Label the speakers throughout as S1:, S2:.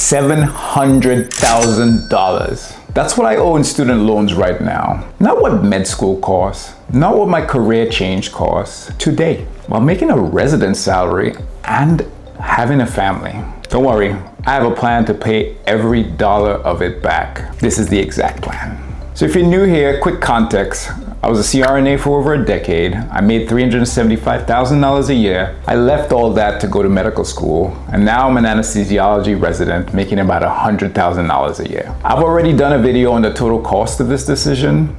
S1: $700,000. That's what I owe in student loans right now. Not what med school costs, not what my career change costs today, while making a resident salary and having a family. Don't worry, I have a plan to pay every dollar of it back. This is the exact plan. So if you're new here, quick context. I was a CRNA for over a decade. I made $375,000 a year. I left all that to go to medical school, and now I'm an anesthesiology resident making about $100,000 a year. I've already done a video on the total cost of this decision,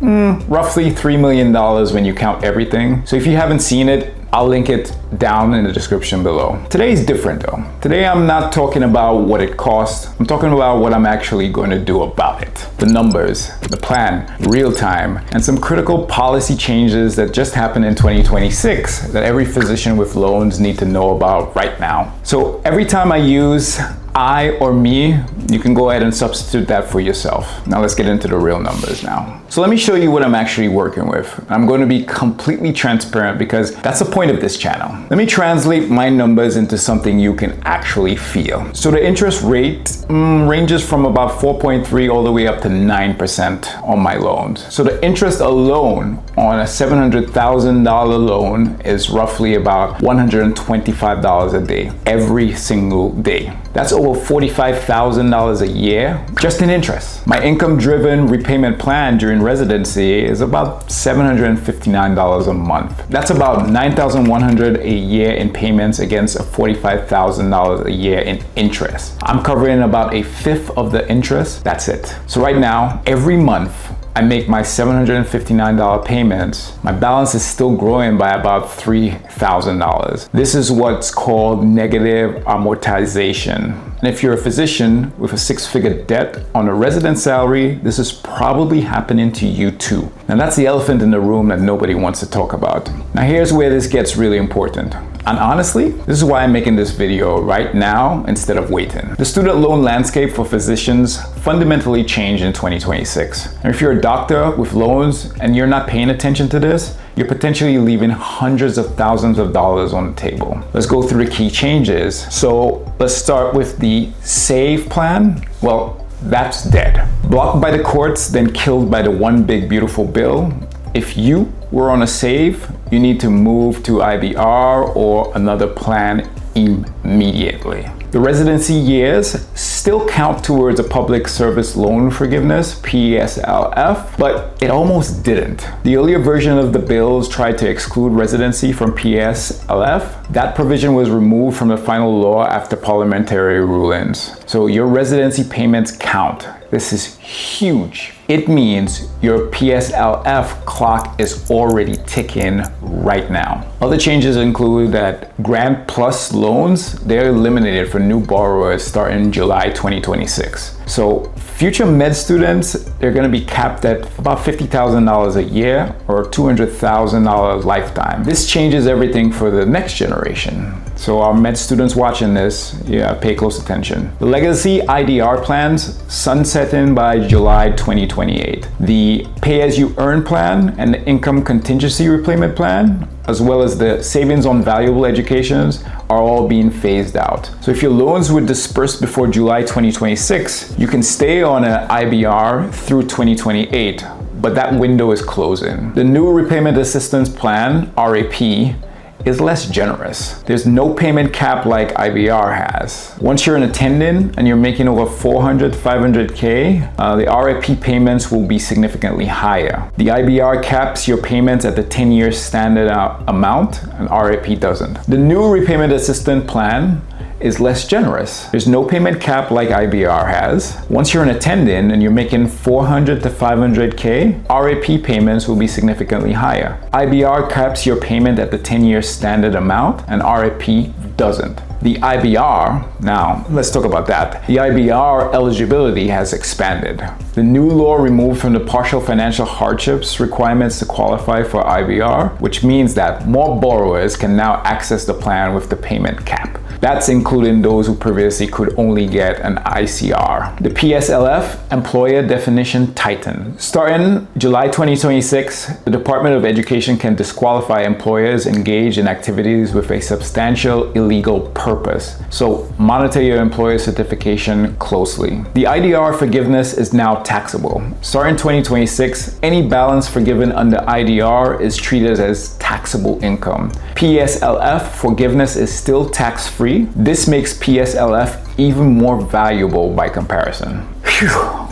S1: roughly $3 million when you count everything. So if you haven't seen it, I'll link it down in the description below. Today is different though. Today I'm not talking about what it costs. I'm talking about what I'm actually going to do about it. The numbers, the plan, real time, and some critical policy changes that just happened in 2026 that every physician with loans need to know about right now. So every time I use I or me, you can go ahead and substitute that for yourself. Now let's get into the real numbers now. So let me show you what I'm actually working with. I'm going to be completely transparent because that's the point of this channel. Let me translate my numbers into something you can actually feel. So the interest rate ranges from about 4.3 all the way up to 9% on my loans. So the interest alone on a $700,000 loan is roughly about $125 a day, every single day. That's over $45,000 a year just in interest. My income-driven repayment plan during residency is about $759 a month. That's about $9,100 a year in payments against a $45,000 a year in interest. I'm covering about a fifth of the interest. That's it. So right now, every month, I make my $759 payments. My balance is still growing by about $3,000. This is what's called negative amortization. And if you're a physician with a six-figure debt on a resident salary, this is probably happening to you too. Now that's the elephant in the room that nobody wants to talk about. Now here's where this gets really important. And honestly, this is why I'm making this video right now instead of waiting. The student loan landscape for physicians fundamentally changed in 2026. And if you're a doctor with loans and you're not paying attention to this, you're potentially leaving hundreds of thousands of dollars on the table. Let's go through the key changes. So let's start with the SAVE plan. Well, that's dead. Blocked by the courts, then killed by the one big beautiful bill. If you were on a SAVE, you need to move to IBR or another plan immediately. The residency years still count towards a public service loan forgiveness, PSLF, but it almost didn't. The earlier version of the bills tried to exclude residency from PSLF. That provision was removed from the final law after parliamentary rulings. So your residency payments count. This is huge. It means your PSLF clock is already ticking right now. Other changes include that Grant Plus loans, they're eliminated for new borrowers starting July 2026. So future med students, they're gonna be capped at about $50,000 a year or $200,000 lifetime. This changes everything for the next generation. So our med students watching this, pay close attention. The legacy IDR plans sunsetting by July 2028. The pay-as-you-earn plan and the income contingency repayment plan, as well as the savings on valuable educations, are all being phased out. So if your loans were dispersed before July 2026, you can stay on an IBR through 2028, but that window is closing. The new repayment assistance plan, RAP, is less generous. There's no payment cap like IBR has. Once you're an attendant and you're making over 400, 500K, the RAP payments will be significantly higher. The IBR caps your payments at the 10-year standard amount, and RAP doesn't. The new repayment assistance plan is less generous. There's no payment cap like IBR has. Once you're an attendant and you're making 400 to 500K, RAP payments will be significantly higher. IBR caps your payment at the 10-year standard amount, and RAP doesn't. The IBR, now let's talk about that. The IBR eligibility has expanded. The new law removed from the partial financial hardships requirements to qualify for IBR, which means that more borrowers can now access the plan with the payment cap. That's including those who previously could only get an ICR. The PSLF employer definition tightened. Starting July 2026, the Department of Education can disqualify employers engaged in activities with a substantial illegal purpose. So monitor your employer certification closely. The IDR forgiveness is now taxable. Starting 2026, any balance forgiven under IDR is treated as taxable income. PSLF forgiveness is still tax-free. This makes PSLF even more valuable by comparison. Phew.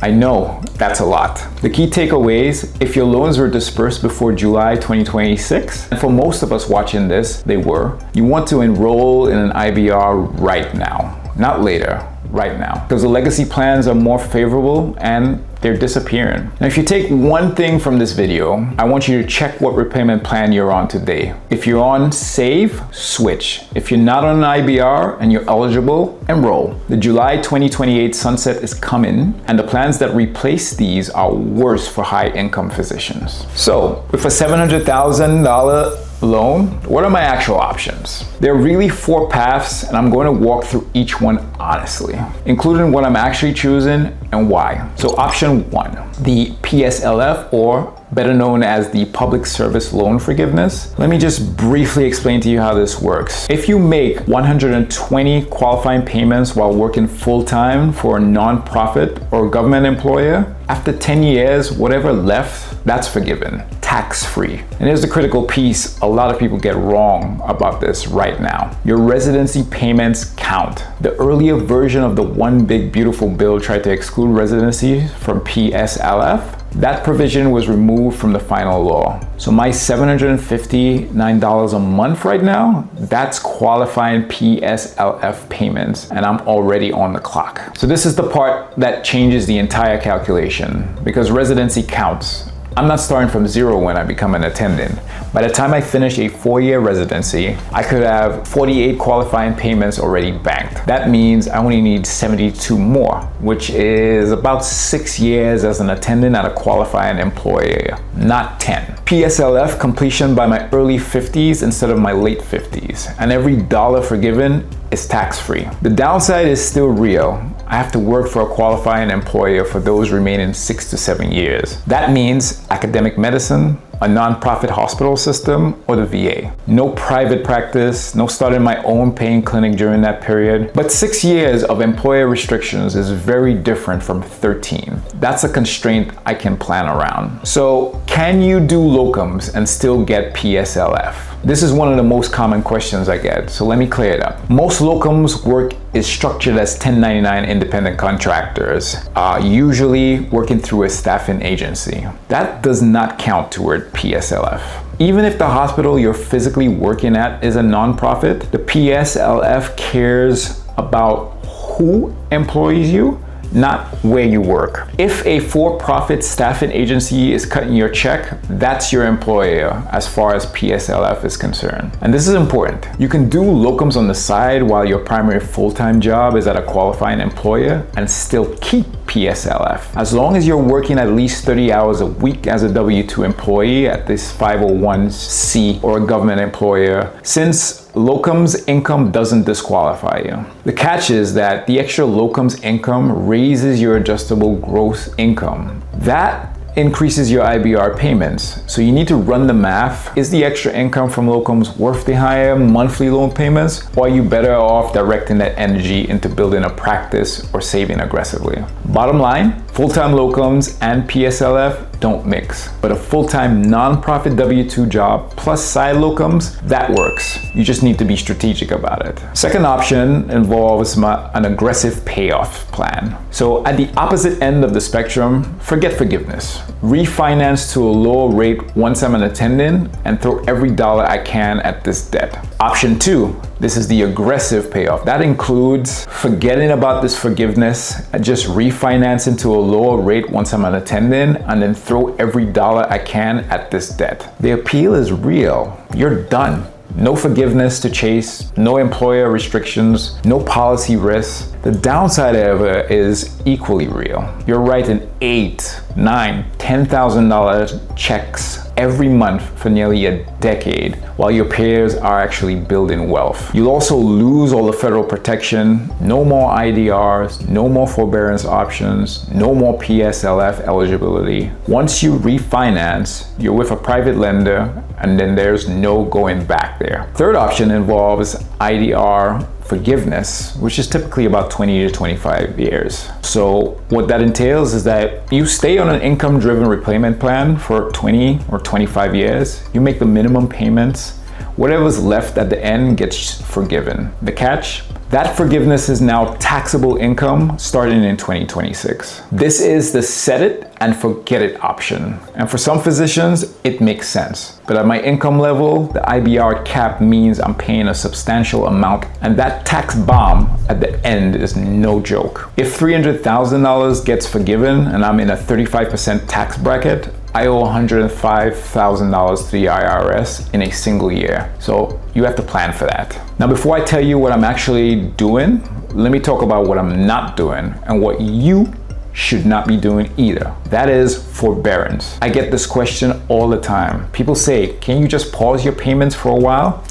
S1: I know that's a lot. The key takeaways: if your loans were dispersed before July 2026, and for most of us watching this, they were, you want to enroll in an IBR right now, not later. Right now, because the legacy plans are more favorable and they're disappearing. Now, if you take one thing from this video, I want you to check what repayment plan you're on today. If you're on Save, switch. If you're not on an IBR and you're eligible, enroll. The July 2028 sunset is coming, and the plans that replace these are worse for high-income physicians. So, with a $700,000 loan, what are my actual options? There are really 4 paths, and I'm going to walk through each one honestly, including what I'm actually choosing and why. So option 1, the PSLF, or better known as the Public Service Loan Forgiveness. Let me just briefly explain to you how this works. If you make 120 qualifying payments while working full-time for a non-profit or government employer, after 10 years, whatever left, that's forgiven, tax-free. And here's the critical piece a lot of people get wrong about this right now. Your residency payments count. The earlier version of the One Big Beautiful Bill tried to exclude residency from PSLF. That provision was removed from the final law. So my $759 a month right now, that's qualifying PSLF payments, and I'm already on the clock. So this is the part that changes the entire calculation, because residency counts. I'm not starting from zero when I become an attendant. By the time I finish a 4-year residency, I could have 48 qualifying payments already banked. That means I only need 72 more, which is about 6 years as an attendant at a qualifying employer, not 10. PSLF completion by my early 50s instead of my late 50s, and every dollar forgiven is tax-free. The downside is still real. I have to work for a qualifying employer for those remaining 6 to 7 years. That means academic medicine, a nonprofit hospital system, or the VA. No private practice, no starting my own paying clinic during that period. But 6 years of employer restrictions is very different from 13. That's a constraint I can plan around. So, can you do locums and still get PSLF? This is one of the most common questions I get, so let me clear it up. Most locums work is structured as 1099 independent contractors, usually working through a staffing agency. That does not count toward PSLF. Even if the hospital you're physically working at is a nonprofit, the PSLF cares about who employs you, not where you work. If a for-profit staffing agency is cutting your check, that's your employer as far as PSLF is concerned. And this is important. You can do locums on the side while your primary full-time job is at a qualifying employer and still keep PSLF. As long as you're working at least 30 hours a week as a W-2 employee at this 501c or a government employer, since locums income doesn't disqualify you. The catch is that the extra locums income raises your adjustable gross income. That increases your IBR payments. So you need to run the math. Is the extra income from locums worth the higher monthly loan payments? Or are you better off directing that energy into building a practice or saving aggressively? Bottom line, full-time locums and PSLF don't mix. But a full-time nonprofit W-2 job plus side locums, that works. You just need to be strategic about it. Second option involves an aggressive payoff plan. So at the opposite end of the spectrum, forget forgiveness. Refinance to a lower rate once I'm an attendant and throw every dollar I can at this debt. Option 2, this is the aggressive payoff. That includes forgetting about this forgiveness and just refinancing to a lower rate once I'm an attendant and then throw every dollar I can at this debt. The appeal is real. You're done. No forgiveness to chase, no employer restrictions, no policy risks. The downside, however, is equally real. You're writing 8 $9,000, $10,000 checks every month for nearly a decade, while your peers are actually building wealth. You'll also lose all the federal protection, no more IDRs, no more forbearance options, no more PSLF eligibility. Once you refinance, you're with a private lender, and then there's no going back there. Third option involves IDR forgiveness, which is typically about 20 to 25 years. So what that entails is that you stay on an income-driven repayment plan for 20 or 25 years. You make the minimum payments. Whatever's left at the end gets forgiven. The catch? That forgiveness is now taxable income starting in 2026. This is the set it and forget it option. And for some physicians, it makes sense. But at my income level, the IBR cap means I'm paying a substantial amount, and that tax bomb at the end is no joke. If $300,000 gets forgiven and I'm in a 35% tax bracket, I owe $105,000 to the IRS in a single year. So you have to plan for that. Now, before I tell you what I'm actually doing, let me talk about what I'm not doing and what you should not be doing either. That is forbearance. I get this question all the time. People say, can you just pause your payments for a while?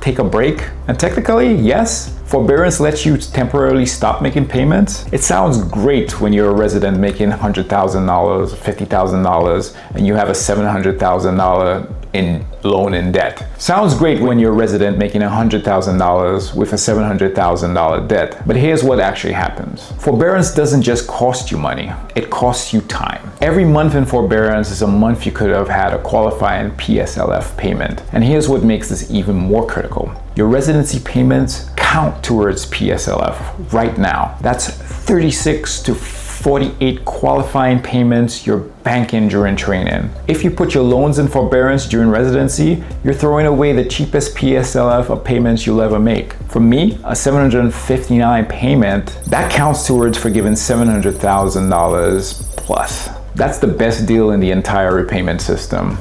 S1: Take a break? And technically, yes. Forbearance lets you temporarily stop making payments. It sounds great when you're a resident making $100,000, $50,000, and you have a $700,000 in loan in debt. Sounds great when you're a resident making $100,000 with a $700,000 debt. But here's what actually happens. Forbearance doesn't just cost you money, it costs you time. Every month in forbearance is a month you could have had a qualifying PSLF payment. And here's what makes this even more critical. Your residency payments count towards PSLF right now. That's 36 to 48 qualifying payments you're banking during training. If you put your loans in forbearance during residency, you're throwing away the cheapest PSLF of payments you'll ever make. For me, a $759 payment, that counts towards forgiving $700,000 plus. That's the best deal in the entire repayment system.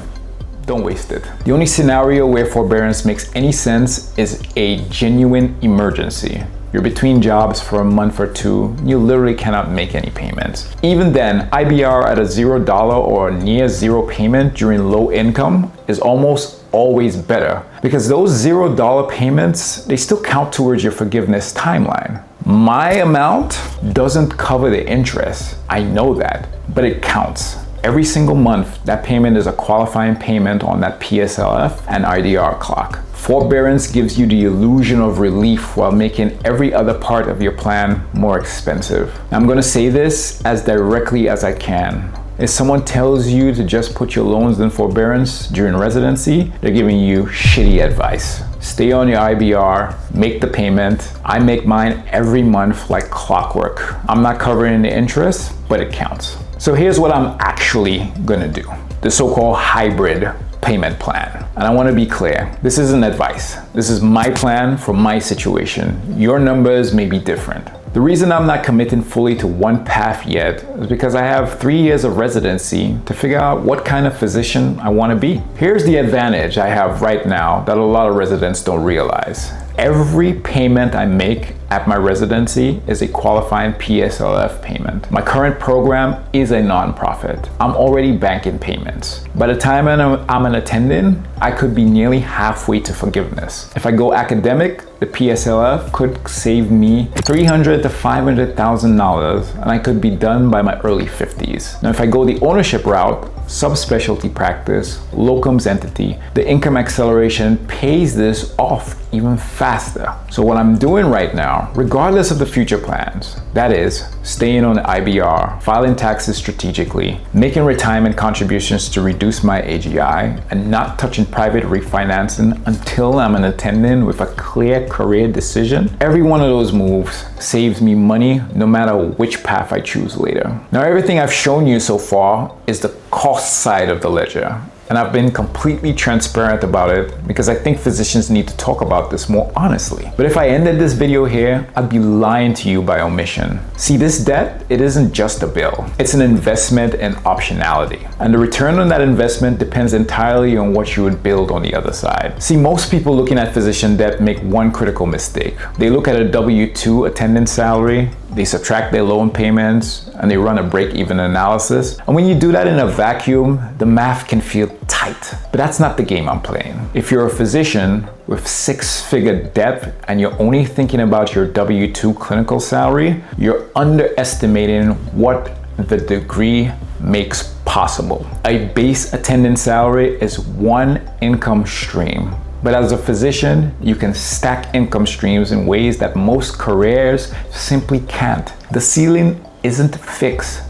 S1: Don't waste it. The only scenario where forbearance makes any sense is a genuine emergency. You're between jobs for a month or two, you literally cannot make any payments. Even then, IBR at a $0 or near zero payment during low income is almost always better, because those $0 payments, they still count towards your forgiveness timeline. My amount doesn't cover the interest. I know that, but it counts. Every single month, that payment is a qualifying payment on that PSLF and IDR clock. Forbearance gives you the illusion of relief while making every other part of your plan more expensive. I'm going to say this as directly as I can. If someone tells you to just put your loans in forbearance during residency, they're giving you shitty advice. Stay on your IBR, make the payment. I make mine every month like clockwork. I'm not covering the interest, but it counts. So here's what I'm actually gonna do. The so-called hybrid payment plan. And I want to be clear, this isn't advice. This is my plan for my situation. Your numbers may be different. The reason I'm not committing fully to one path yet is because I have 3 years of residency to figure out what kind of physician I want to be. Here's the advantage I have right now that a lot of residents don't realize. Every payment I make at my residency is a qualifying PSLF payment. My current program is a nonprofit. I'm already banking payments. By the time I'm an attending, I could be nearly halfway to forgiveness. If I go academic, the PSLF could save me $300,000 to $500,000, and I could be done by my early 50s. Now, if I go the ownership route, subspecialty practice, locums entity, the income acceleration pays this off even faster. So what I'm doing right now, regardless of the future plans, that is staying on the IBR, filing taxes strategically, making retirement contributions to reduce my AGI, and not touching private refinancing until I'm an attendant with a clear career decision. Every one of those moves saves me money no matter which path I choose later. Now, everything I've shown you so far is the cost side of the ledger. And I've been completely transparent about it because I think physicians need to talk about this more honestly. But if I ended this video here, I'd be lying to you by omission. See, this debt, it isn't just a bill. It's an investment in optionality. And the return on that investment depends entirely on what you would build on the other side. See, most people looking at physician debt make one critical mistake. They look at a W-2 attendance salary, they subtract their loan payments, and they run a break-even analysis. And when you do that in a vacuum, the math can feel tight. But that's not the game I'm playing. If you're a physician with six-figure debt and you're only thinking about your W-2 clinical salary, you're underestimating what the degree makes possible. A base attendance salary is one income stream. But as a physician, you can stack income streams in ways that most careers simply can't. The ceiling isn't fixed,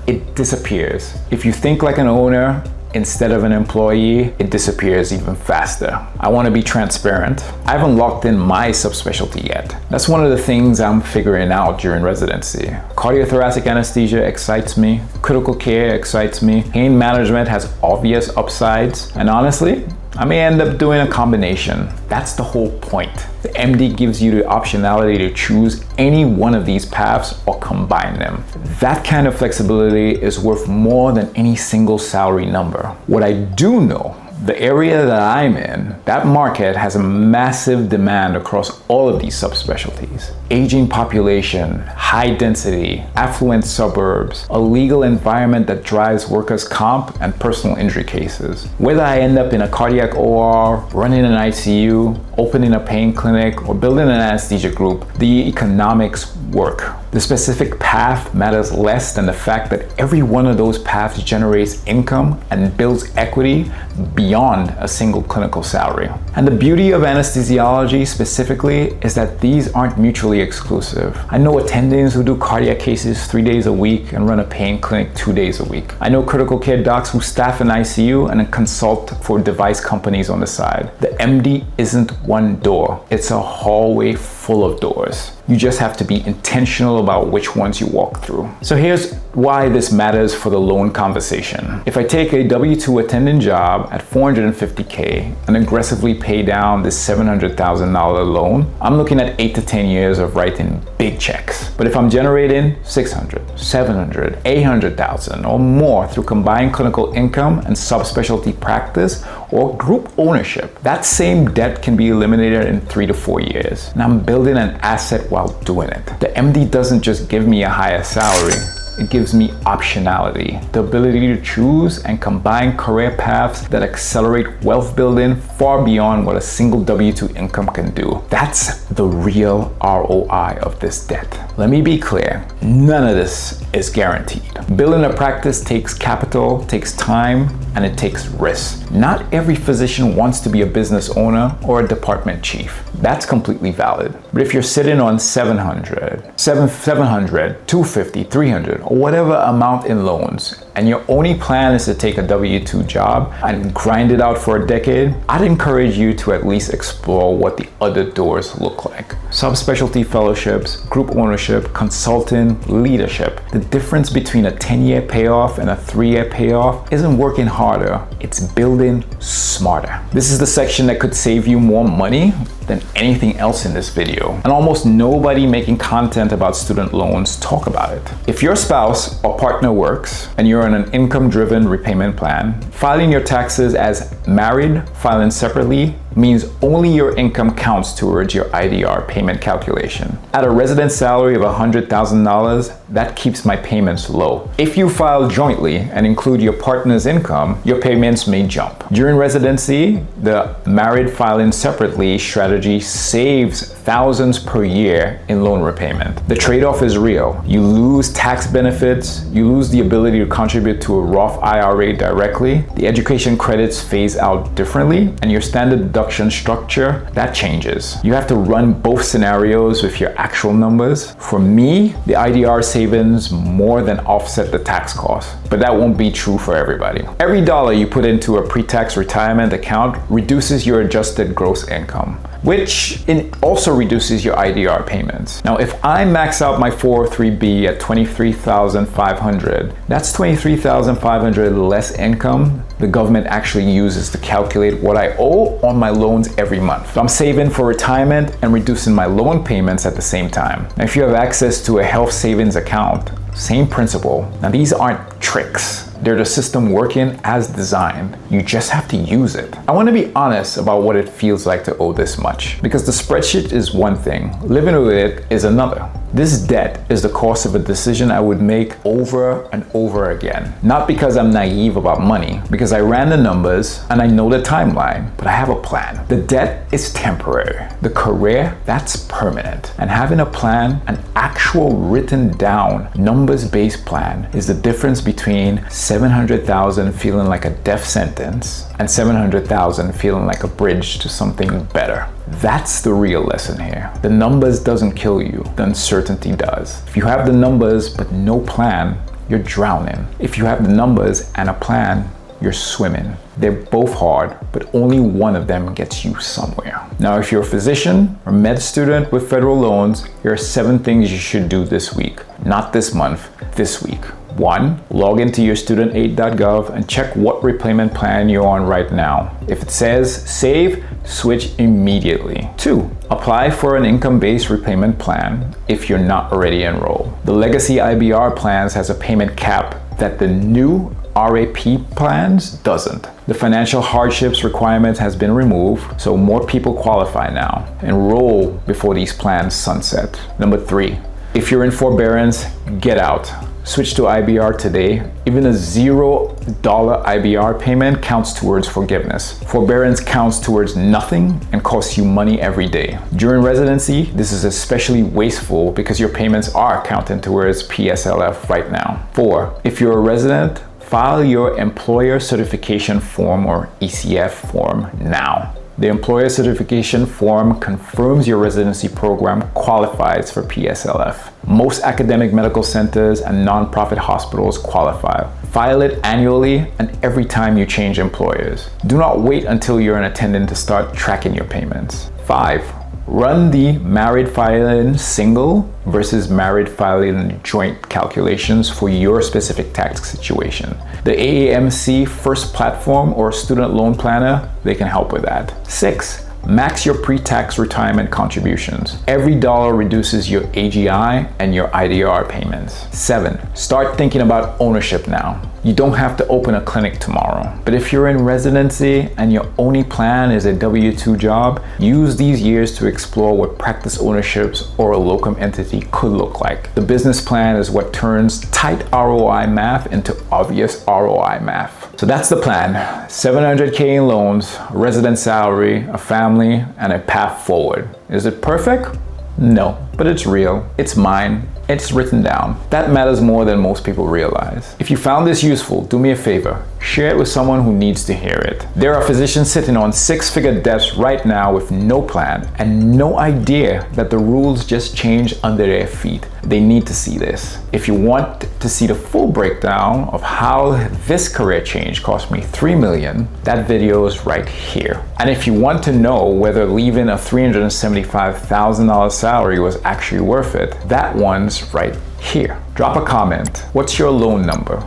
S1: it disappears. If you think like an owner instead of an employee, it disappears even faster. I want to be transparent. I haven't locked in my subspecialty yet. That's one of the things I'm figuring out during residency. Cardiothoracic anesthesia excites me. Critical care excites me. Pain management has obvious upsides. And honestly, I may end up doing a combination. That's the whole point. The MD gives you the optionality to choose any one of these paths or combine them. That kind of flexibility is worth more than any single salary number. What I do know, the area that I'm in, that market has a massive demand across all of these subspecialties. Aging population, high density, affluent suburbs, a legal environment that drives workers' comp and personal injury cases. Whether I end up in a cardiac OR, running an ICU, opening a pain clinic, or building an anesthesia group, the economics work. The specific path matters less than the fact that every one of those paths generates income and builds equity beyond a single clinical salary. And the beauty of anesthesiology specifically is that these aren't mutually exclusive. I know attendings who do cardiac cases 3 days a week and run a pain clinic 2 days a week. I know critical care docs who staff an ICU and consult for device companies on the side. The MD isn't one door, it's a hallway full of doors. You just have to be intentional about which ones you walk through. So here's why this matters for the loan conversation. If I take a W-2 attendant job at $450K and aggressively pay down this $700,000 loan, I'm looking at 8 to 10 years of writing big checks. But if I'm generating $600,000, $700,000, $800,000 or more through combined clinical income and subspecialty practice or group ownership, that same debt can be eliminated in 3 to 4 years. And I'm building an asset while doing it. The MD doesn't just give me a higher salary, it gives me optionality, the ability to choose and combine career paths that accelerate wealth building far beyond what a single W-2 income can do. That's the real ROI of this debt. Let me be clear, none of this is guaranteed. Building a practice takes capital, takes time, and it takes risk. Not every physician wants to be a business owner or a department chief. That's completely valid. But if you're sitting on $700, $250, $300, or whatever amount in loans, and your only plan is to take a W-2 job and grind it out for a decade, I'd encourage you to at least explore what the other doors look like. Subspecialty fellowships, group ownership, consulting, leadership. The difference between a 10-year payoff and a 3-year payoff isn't working harder, it's building smarter. This is the section that could save you more money than anything else in this video. And almost nobody making content about student loans talk about it. If your spouse or partner works and you're on an income-driven repayment plan, filing your taxes as married, filing separately, means only your income counts towards your IDR payment calculation. At a resident salary of $100,000, that keeps my payments low. If you file jointly and include your partner's income, your payments may jump. During residency, the married filing separately strategy saves thousands per year in loan repayment. The trade-off is real. You lose tax benefits, you lose the ability to contribute to a Roth IRA directly, the education credits phase out differently, and your standard deduction structure, that changes. You have to run both scenarios with your actual numbers. For me, the IDR savings more than offset the tax cost, but that won't be true for everybody. Every dollar you put into a pre-tax retirement account reduces your adjusted gross income, which also reduces your IDR payments. Now, if I max out my 403B at $23,500, that's $23,500 less income the government actually uses to calculate what I owe on my loans every month. I'm saving for retirement and reducing my loan payments at the same time. Now, if you have access to a health savings account, Same principle. Now these aren't tricks. They're the system working as designed. You just have to use it. I want to be honest about what it feels like to owe this much, because the spreadsheet is one thing, living with it is another. This debt is the cost of a decision I would make over and over again. Not because I'm naive about money, because I ran the numbers and I know the timeline, but I have a plan. The debt is temporary. The career, that's permanent. And having a plan, an actual written down, numbers-based plan, is the difference between 700,000 feeling like a death sentence and 700,000 feeling like a bridge to something better. That's the real lesson here. The numbers doesn't kill you, the uncertainty does. If you have the numbers but no plan, you're drowning. If you have the numbers and a plan, you're swimming. They're both hard, but only one of them gets you somewhere. Now, if you're a physician or med student with federal loans, here are 7 things you should do this week. Not this month, this week. 1. Log into your studentaid.gov and check what repayment plan you're on right now. If it says save, switch immediately. 2. Apply for an income-based repayment plan if you're not already enrolled. The legacy IBR plans has a payment cap that the new RAP plans doesn't. The financial hardships requirement has been removed, so more people qualify now. Enroll before these plans sunset. Number 3, if you're in forbearance, get out. Switch to IBR today. Even a $0 IBR payment counts towards forgiveness. Forbearance counts towards nothing and costs you money every day. During residency, this is especially wasteful because your payments are counting towards PSLF right now. 4, if you're a resident, file your employer certification form or ECF form now. The employer certification form confirms your residency program qualifies for PSLF. Most academic medical centers and nonprofit hospitals qualify. File it annually and every time you change employers. Do not wait until you're an attendant to start tracking your payments. 5, run the married filing single versus married filing joint calculations for your specific tax situation. The AAMC First Platform or Student Loan Planner, they can help with that. 6, max your pre-tax retirement contributions. Every dollar reduces your AGI and your IDR payments. 7, start thinking about ownership now. You don't have to open a clinic tomorrow, but if you're in residency and your only plan is a W-2 job, use these years to explore what practice ownerships or a locum entity could look like. The business plan is what turns tight ROI math into obvious ROI math. So that's the plan. $700K in loans, resident salary, a family, and a path forward. Is it perfect? No, but it's real. It's mine. It's written down. That matters more than most people realize. If you found this useful, do me a favor. Share it with someone who needs to hear it. There are physicians sitting on 6-figure debts right now with no plan and no idea that the rules just changed under their feet. They need to see this. If you want to see the full breakdown of how this career change cost me $3 million, that video is right here. And if you want to know whether leaving a $375,000 salary was actually worth it, that one's right here. Drop a comment. What's your loan number?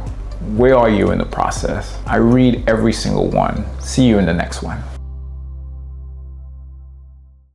S1: Where are you in the process? I read every single one. See you in the next one.